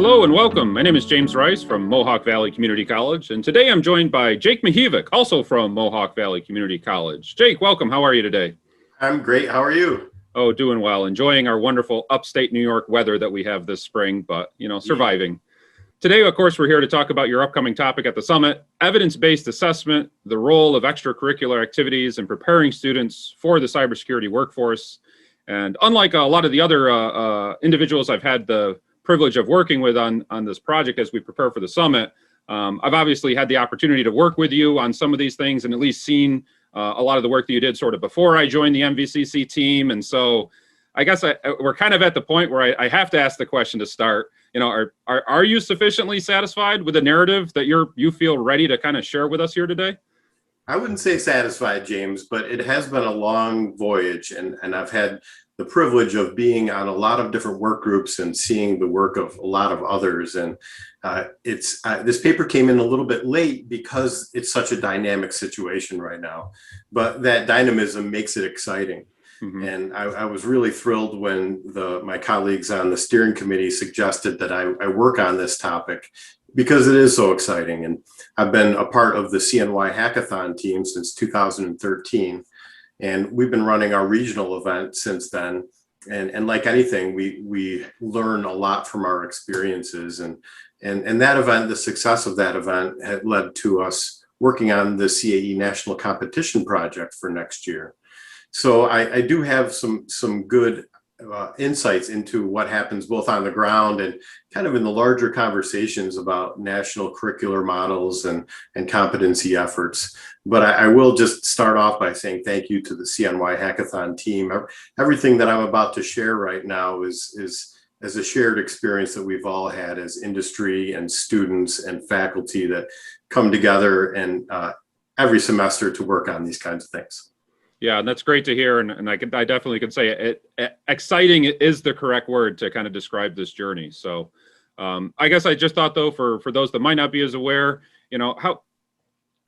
Hello and welcome. My name is James Rice from Mohawk Valley Community College, and today I'm joined by Jake Mihevc, also from Mohawk Valley Community College. Jake, welcome. How are you today? I'm great. How are you? Oh, doing well. Enjoying our wonderful upstate New York weather that we have this spring, but, surviving. Today, of course, we're here to talk about your upcoming topic at the summit, evidence-based assessment, the role of extracurricular activities in preparing students for the cybersecurity workforce. And unlike a lot of the other individuals I've had the privilege of working with on this project as we prepare for the summit, I've obviously had the opportunity to work with you on some of these things and at least seen a lot of the work that you did sort of before I joined the MVCC team. And so I guess we're kind of at the point where I have to ask the question to start. Are you sufficiently satisfied with the narrative that you feel ready to kind of share with us here today? I wouldn't say satisfied, James, but it has been a long voyage, and I've had the privilege of being on a lot of different work groups and seeing the work of a lot of others. And this paper came in a little bit late because it's such a dynamic situation right now, but that dynamism makes it exciting. Mm-hmm. And I was really thrilled when my colleagues on the steering committee suggested that I work on this topic because it is so exciting. And I've been a part of the CNY Hackathon team since 2013. And we've been running our regional event since then. And like anything, we learn a lot from our experiences. And that event, the success of that event had led to us working on the CAE National Competition Project for next year. So I do have some good insights into what happens both on the ground and kind of in the larger conversations about national curricular models and competency efforts. But I will just start off by saying thank you to the CNY Hackathon team. Everything that I'm about to share right now is a shared experience that we've all had as industry and students and faculty that come together and every semester to work on these kinds of things. Yeah, and that's great to hear, and I definitely could say exciting is the correct word to kind of describe this journey. So I guess I just thought, though, for those that might not be as aware,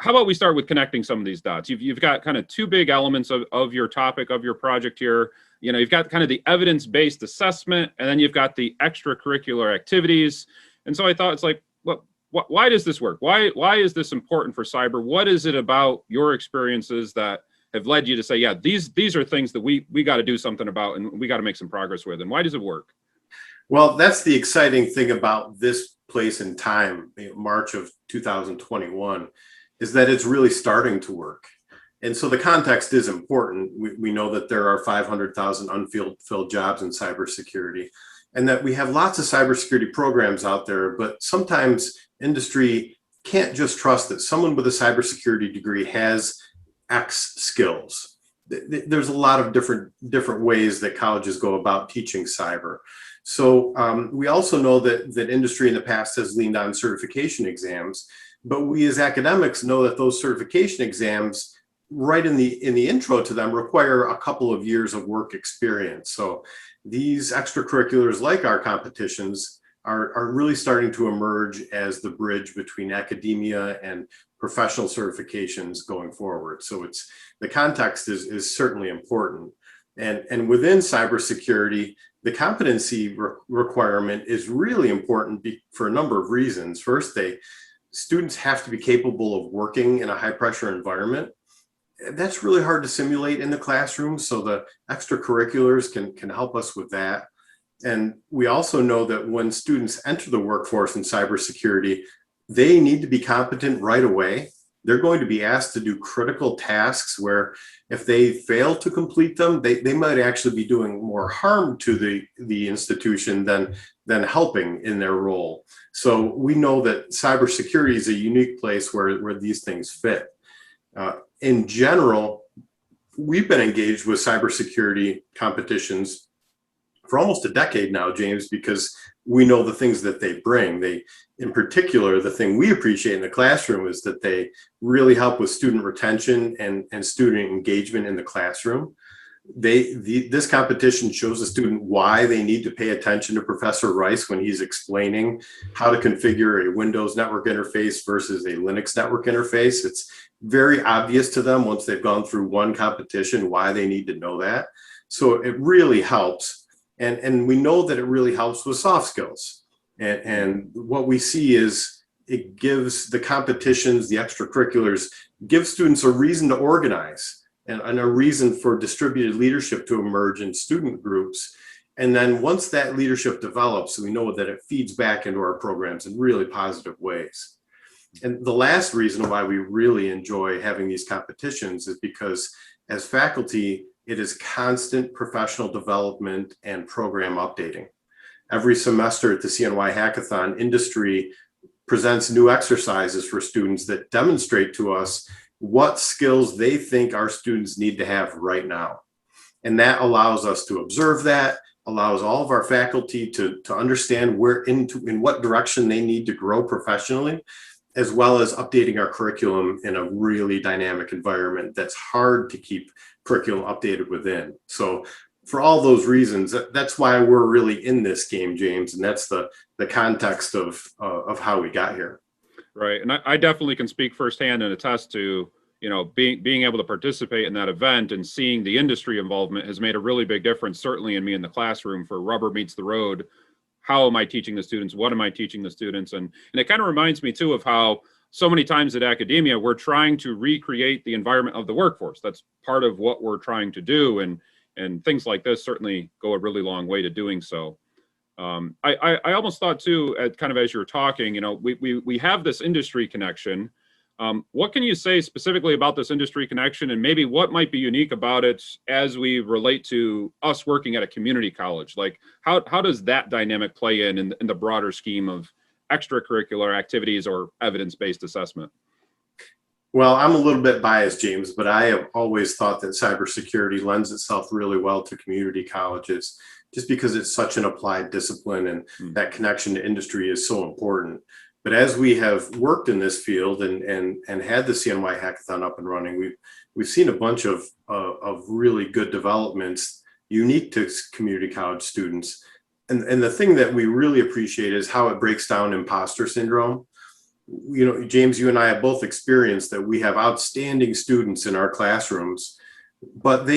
how about we start with connecting some of these dots? You've got kind of two big elements of your topic, of your project here. You've got kind of the evidence-based assessment, and then you've got the extracurricular activities. And so I thought it's like, why does this work? Why is this important for cyber? What is it about your experiences that have led you to say, yeah, these are things that we got to do something about and we got to make some progress with? And why does it work? Well, that's the exciting thing about this place and time, March of 2021, is that it's really starting to work. And so the context is important. We know that there are 500,000 unfilled jobs in cybersecurity, and that we have lots of cybersecurity programs out there, but sometimes industry can't just trust that someone with a cybersecurity degree has X skills. There's a lot of different ways that colleges go about teaching cyber. So we also know that industry in the past has leaned on certification exams, but we as academics know that those certification exams right in the intro to them require a couple of years of work experience. So these extracurriculars like our competitions are really starting to emerge as the bridge between academia and professional certifications going forward. So the context is certainly important. And within cybersecurity, the competency requirement is really important for a number of reasons. First, students have to be capable of working in a high pressure environment. That's really hard to simulate in the classroom. So the extracurriculars can help us with that. And we also know that when students enter the workforce in cybersecurity, they need to be competent right away. They're going to be asked to do critical tasks where if they fail to complete them, they might actually be doing more harm to the institution than helping in their role. So we know that cybersecurity is a unique place where these things fit. In general, we've been engaged with cybersecurity competitions for almost a decade now, James, because we know the things that they bring. In particular, the thing we appreciate in the classroom is that they really help with student retention and student engagement in the classroom. This competition shows the student why they need to pay attention to Professor Rice when he's explaining how to configure a Windows network interface versus a Linux network interface. It's very obvious to them once they've gone through one competition why they need to know that. So it really helps. And we know that it really helps with soft skills. And what we see is it gives the competitions, the extracurriculars, give students a reason to organize and a reason for distributed leadership to emerge in student groups. And then once that leadership develops, we know that it feeds back into our programs in really positive ways. And the last reason why we really enjoy having these competitions is because as faculty, it is constant professional development and program updating. Every semester at the CNY Hackathon, industry presents new exercises for students that demonstrate to us what skills they think our students need to have right now. And that allows us to observe that, allows all of our faculty to understand in what direction they need to grow professionally, as well as updating our curriculum in a really dynamic environment that's hard to keep curriculum updated within. So for all those reasons, that's why we're really in this game, James, and that's the context of how we got here. Right, and I definitely can speak firsthand and attest to, you know, being able to participate in that event and seeing the industry involvement has made a really big difference, certainly in me in the classroom. For rubber meets the road, how am I teaching the students? What am I teaching the students? And it kind of reminds me too of how so many times at academia, we're trying to recreate the environment of the workforce. That's part of what we're trying to do. And things like this certainly go a really long way to doing so. I almost thought too, kind of as you're talking, you know, we have this industry connection. What can you say specifically about this industry connection, and maybe what might be unique about it as we relate to us working at a community college? Like how does that dynamic play in the broader scheme of extracurricular activities or evidence-based assessment? Well, I'm a little bit biased, James, but I have always thought that cybersecurity lends itself really well to community colleges, just because it's such an applied discipline and that connection to industry is so important. But as we have worked in this field and had the CNY Hackathon up and running, we've seen a bunch of really good developments unique to community college students. And the thing that we really appreciate is how it breaks down imposter syndrome. You know, James, you and I have both experienced that we have outstanding students in our classrooms, but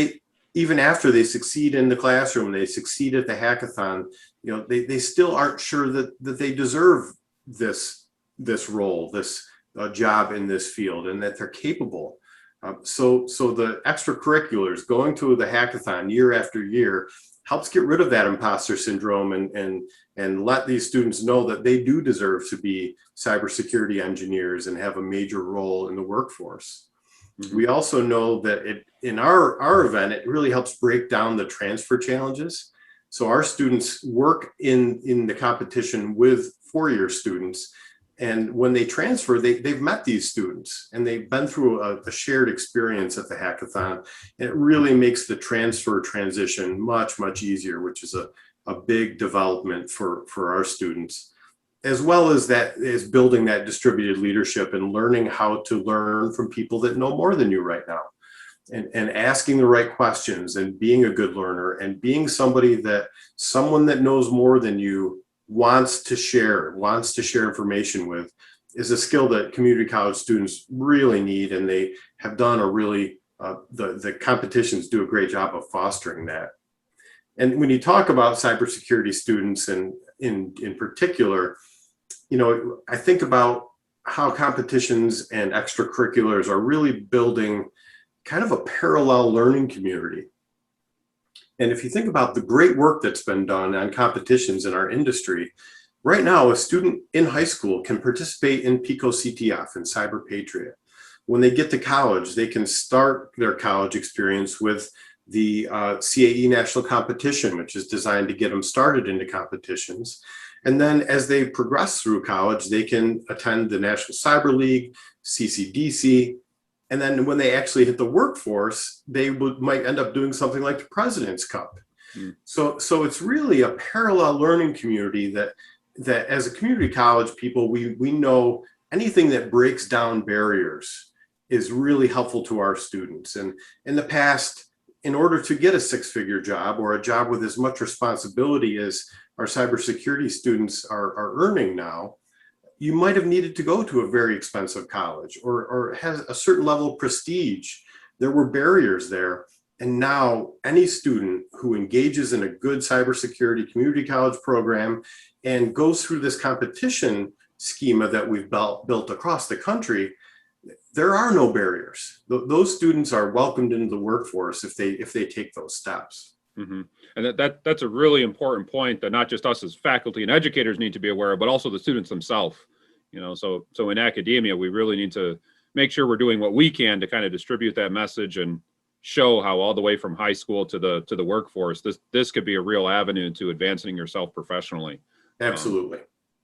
even after they succeed in the classroom, they succeed at the hackathon, you know, they still aren't sure that they deserve this role, this job in this field, and that they're capable. So the extracurriculars, going to the hackathon year after year, helps get rid of that imposter syndrome and let these students know that they do deserve to be cybersecurity engineers and have a major role in the workforce. Mm-hmm. We also know that in our event, it really helps break down the transfer challenges. So our students work in the competition with four-year students. And when they transfer, they've met these students and they've been through a shared experience at the hackathon. And it really makes the transfer transition much, much easier, which is a big development for our students, as well as that is building that distributed leadership and learning how to learn from people that know more than you right now. And asking the right questions and being a good learner and being someone that knows more than you wants to share information with is a skill that community college students really need, and they have done the competitions do a great job of fostering that. And when you talk about cybersecurity students and in particular, you know, I think about how competitions and extracurriculars are really building kind of a parallel learning community. And if you think about the great work that's been done on competitions in our industry, right now, a student in high school can participate in PICO CTF and Cyber Patriot. When they get to college, they can start their college experience with the CAE National Competition, which is designed to get them started into competitions. And then as they progress through college, they can attend the National Cyber League, CCDC, and then when they actually hit the workforce, they might end up doing something like the President's Cup. Mm. So it's really a parallel learning community that as a community college people, we know anything that breaks down barriers is really helpful to our students. And in the past, in order to get a six-figure job or a job with as much responsibility as our cybersecurity students are earning now, you might have needed to go to a very expensive college or has a certain level of prestige. There were barriers there. And now any student who engages in a good cybersecurity community college program and goes through this competition schema that we've built across the country, there are no barriers. Those students are welcomed into the workforce if they take those steps. Mm-hmm. And that's a really important point that not just us as faculty and educators need to be aware of, but also the students themselves. So in academia, we really need to make sure we're doing what we can to kind of distribute that message and show how all the way from high school to the workforce, this could be a real avenue to advancing yourself professionally. Absolutely.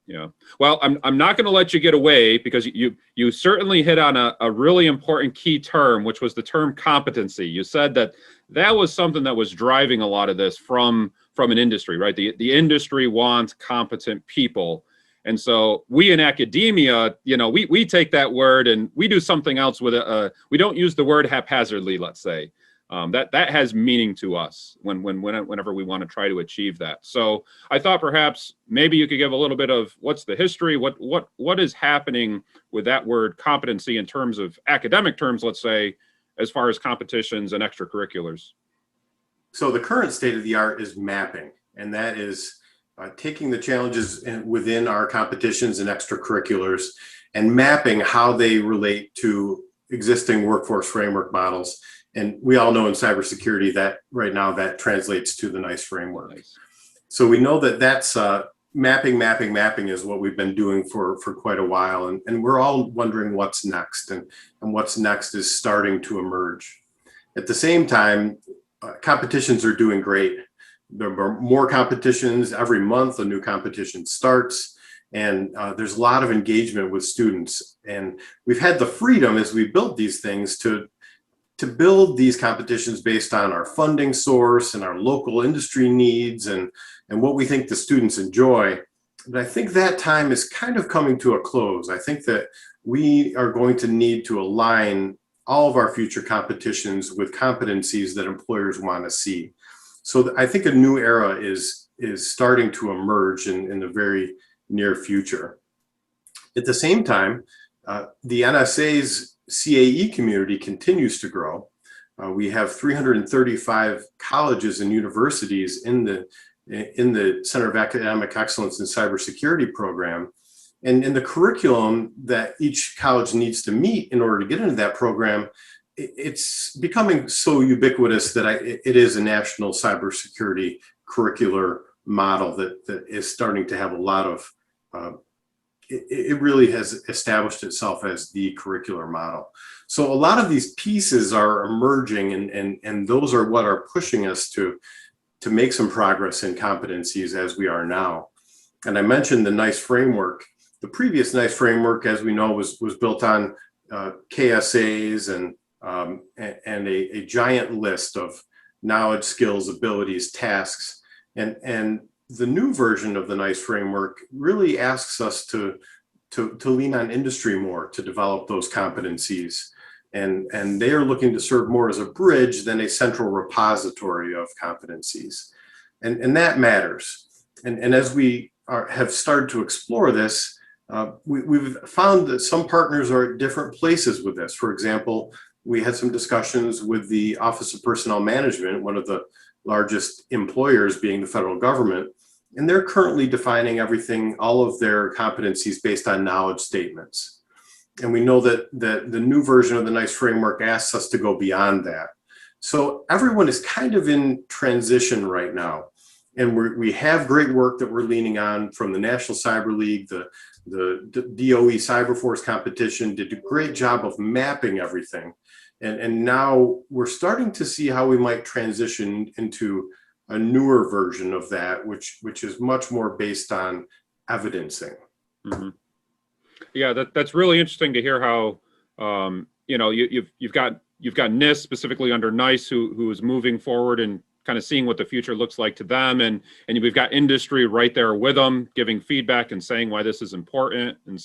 Yeah. Well, I'm not going to let you get away, because you certainly hit on a really important key term, which was the term competency. You said that was something that was driving a lot of this from an industry, right? The industry wants competent people. And so we in academia, we take that word and we do something else with it. We don't use the word haphazardly, let's say. That has meaning to us whenever we want to try to achieve that. So I thought perhaps maybe you could give a little bit of what's the history, what is happening with that word competency in terms of academic terms, let's say, as far as competitions and extracurriculars. So the current state of the art is mapping, and that is taking the challenges within our competitions and extracurriculars and mapping how they relate to existing workforce framework models. And we all know in cybersecurity that right now that translates to the NICE framework. Nice. So we know that's mapping is what we've been doing for quite a while. And we're all wondering what's next, and what's next is starting to emerge. At the same time, competitions are doing great. There are more competitions every month. A new competition starts, and there's a lot of engagement with students. And we've had the freedom as we build these things to build these competitions based on our funding source and our local industry needs and what we think the students enjoy. But I think that time is kind of coming to a close. I think that we are going to need to align all of our future competitions with competencies that employers want to see. So I think a new era is starting to emerge in the very near future. At the same time, the NSA's CAE community continues to grow. We have 335 colleges and universities in the Center of Academic Excellence in Cybersecurity program. And in the curriculum that each college needs to meet in order to get into that program, it's becoming so ubiquitous that it is a national cybersecurity curricular model that is starting to have a lot of, it really has established itself as the curricular model. So a lot of these pieces are emerging, and those are what are pushing us to make some progress in competencies as we are now. And I mentioned the NICE framework. The previous NICE framework, as we know, was built on KSAs and a giant list of knowledge, skills, abilities, tasks. And the new version of the NICE framework really asks us to lean on industry more to develop those competencies. And they are looking to serve more as a bridge than a central repository of competencies. And that matters. And as we have started to explore this, we've found that some partners are at different places with this. For example, we had some discussions with the Office of Personnel Management, one of the largest employers being the federal government, and they're currently defining everything, all of their competencies based on knowledge statements. And we know that the new version of the NICE framework asks us to go beyond that. So everyone is kind of in transition right now. And we have great work that we're leaning on from the National Cyber League. The DOE Cyberforce competition did a great job of mapping everything. And now we're starting to see how we might transition into a newer version of that, which is much more based on evidencing. Mm-hmm. Yeah, that's really interesting to hear how you've got NIST specifically under NICE who is moving forward and kind of seeing what the future looks like to them, and we've got industry right there with them giving feedback and saying why this is important. And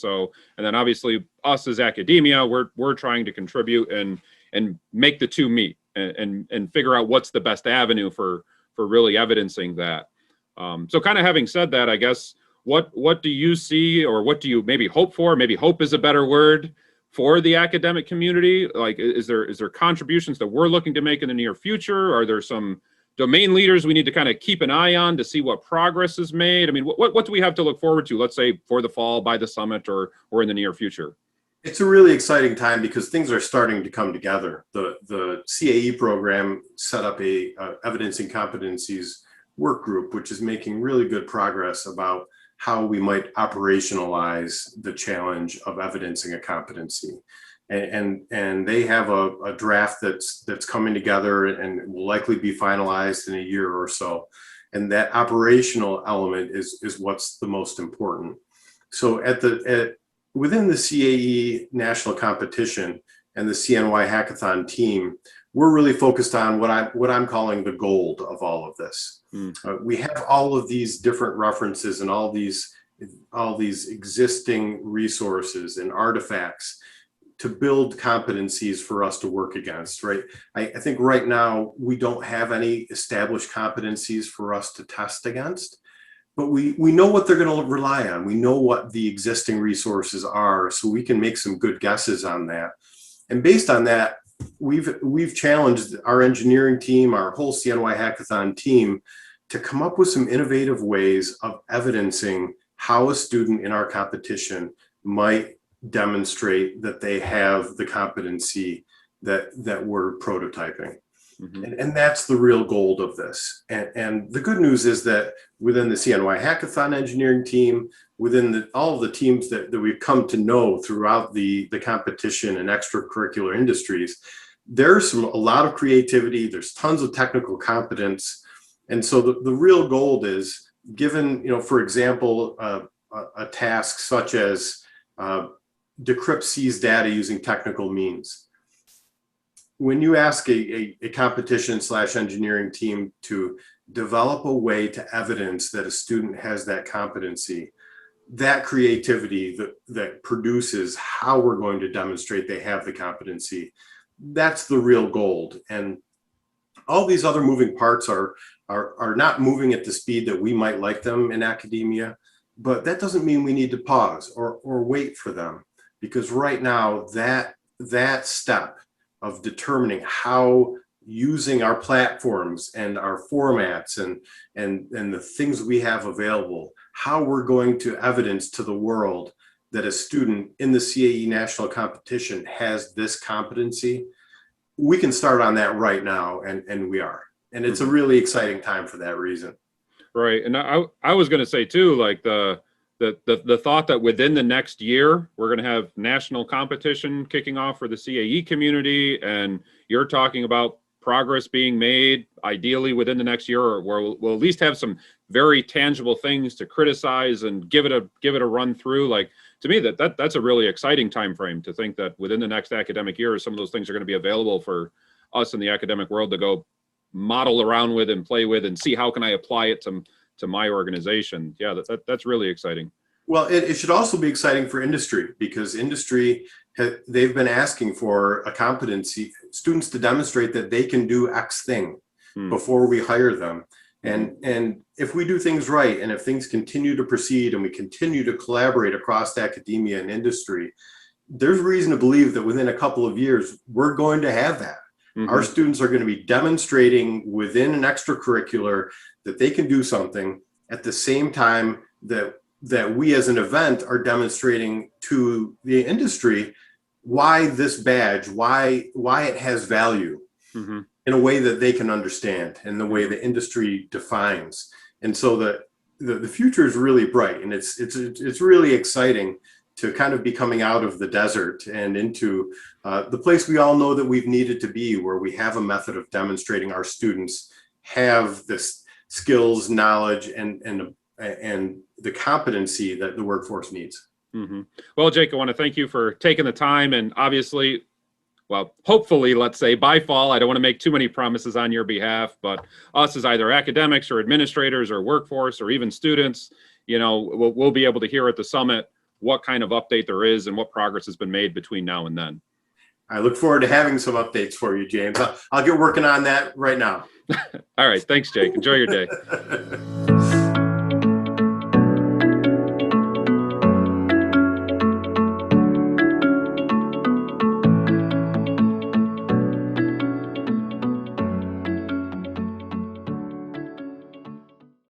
then obviously us as academia, we're trying to contribute and make the two meet and figure out what's the best avenue for really evidencing that. So kind of having said that, I guess what do you see, or what do you maybe hope for? Maybe hope is a better word for the academic community? Like, is there contributions that we're looking to make in the near future? Are there some domain leaders we need to kind of keep an eye on to see what progress is made? I mean, what do we have to look forward to, let's say, for the fall, by the summit, or in the near future? It's a really exciting time because things are starting to come together. The CAE program set up a evidencing competencies work group, which is making really good progress about how we might operationalize the challenge of evidencing a competency. And they have a draft that's coming together and will likely be finalized in a year or so. And that operational element is what's the most important. So within the CAE national competition and the CNY hackathon team, we're really focused on what I'm calling the gold of all of this. We have all of these different references and all these existing resources and artifacts to build competencies for us to work against, right? I think right now we don't have any established competencies for us to test against, but we know what they're going to rely on. We know what the existing resources are, so we can make some good guesses on that. And based on that, we've challenged our engineering team, our whole CNY hackathon team, to come up with some innovative ways of evidencing how a student in our competition might demonstrate that they have the competency that we're prototyping. And that's the real gold of this. And the good news is that within the CNY hackathon engineering team, within all of the teams that we've come to know throughout the competition and extracurricular industries, there's a lot of creativity, there's tons of technical competence. And so the real gold is given, for example, a task such as decrypt seized data using technical means. When you ask a competition/engineering team to develop a way to evidence that a student has that competency, that creativity that produces how we're going to demonstrate they have the competency, that's the real gold. And all these other moving parts are not moving at the speed that we might like them in academia, but that doesn't mean we need to pause or wait for them, because right now that step of determining how using our platforms and our formats and the things we have available, how we're going to evidence to the world that a student in the CAE national competition has this competency, we can start on that right now, and we are. And it's a really exciting time for that reason. Right. And I was going to say too, like the thought that within the next year, we're going to have national competition kicking off for the CAE community. And you're talking about progress being made ideally within the next year, or we'll at least have some very tangible things to criticize and give it a run through. Like, to me, that's a really exciting time frame to think that within the next academic year, some of those things are going to be available for us in the academic world to go model around with and play with and see how can I apply it to my organization. Yeah, that's really exciting. Well, it should also be exciting for industry, because industry, they've been asking for a competency, students to demonstrate that they can do X thing before we hire them. And if we do things right, and if things continue to proceed and we continue to collaborate across academia and industry, there's reason to believe that within a couple of years, we're going to have that. Our students are going to be demonstrating within an extracurricular that they can do something at the same time that we as an event are demonstrating to the industry why this badge, why it has value in a way that they can understand, in the way the industry defines. And so the future is really bright, and it's really exciting to kind of be coming out of the desert and into the place we all know that we've needed to be, where we have a method of demonstrating our students have this skills, knowledge, and the competency that the workforce needs. Well, Jake, I want to thank you for taking the time, and obviously, well, hopefully, let's say by fall, I don't want to make too many promises on your behalf, but us as either academics or administrators or workforce or even students, we'll be able to hear at the summit what kind of update there is and what progress has been made between now and then. I look forward to having some updates for you, James. I'll get working on that right now. All right. Thanks, Jake. Enjoy your day.